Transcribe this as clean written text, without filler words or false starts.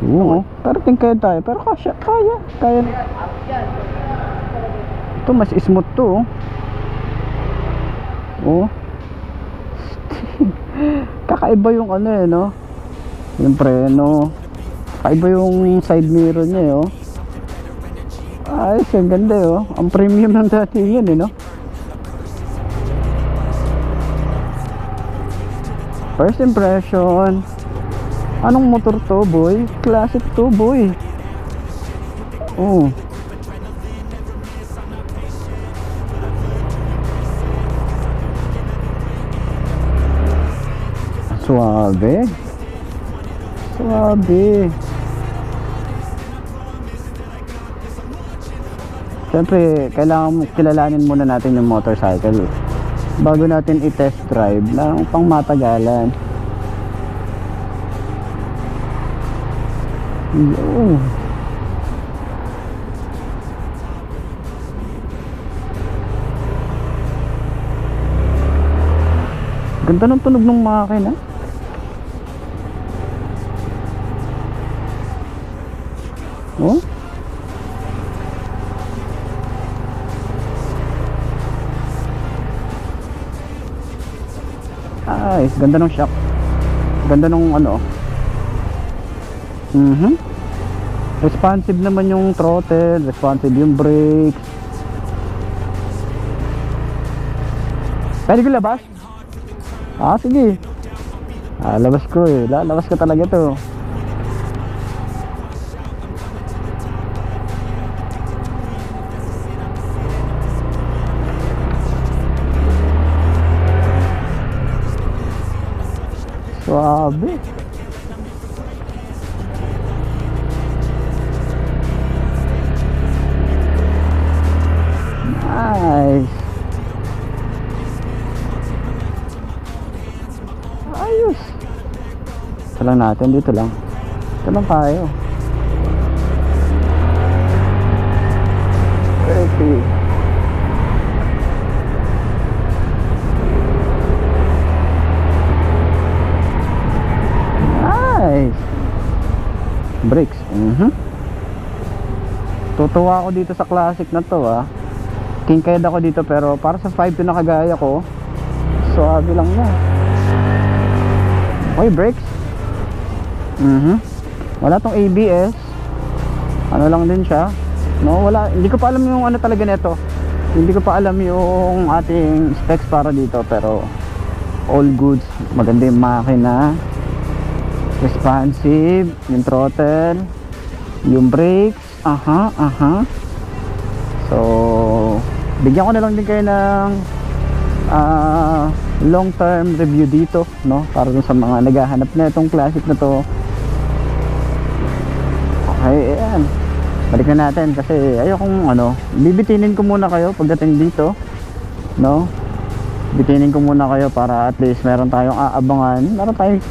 Oo, pero tingkaya tayo. Pero kaya. Ito mas smooth to, oh. Kakaiba yung ano eh, no? Yung preno. Kakaiba yung side mirror niya eh, oh. Ayos, ang ganda eh, oh. Ang premium ng dati yun eh, no? First impression. Anong motor to, boy? Classic to, boy. Oh. Suabe. Siyempre, kailangan kilalanin muna natin yung motorcycle bago natin i-test drive ng pangmatagalan. Yo. Ganda ng tunog ng makina. Oh? Ay, ganda ng shock. Ganda ng ano. Responsive naman yung throttle, responsive yung brakes. Pwede ko labas? Sige. Labas ko eh. Labas ko talaga to. Suabe. Nice. Ayos. Ito lang natin, dito lang. Ito lang tayo. Perfect. Nice. Brakes. Tutuwa ako dito sa classic na to, King-kayad ako dito, pero para sa 5 na kagaya ko, suabe lang na. Okay, brakes. Wala tong ABS. Ano lang din siya, no? Wala, hindi ko pa alam yung ano talaga nito. Hindi ko pa alam yung ating specs para dito, pero all goods. Maganda yung makina, responsive, yung throttle, yung brakes. So bigyan ko na lang din kayo ng long term review dito, no? Para dun sa mga naghahanap na itong classic na to. Okay, ayan. Balik na natin kasi ayokong bibitinin ko muna kayo pagdating dito, no? Bitinin ko muna kayo para at least meron tayong aabangan. Meron tayong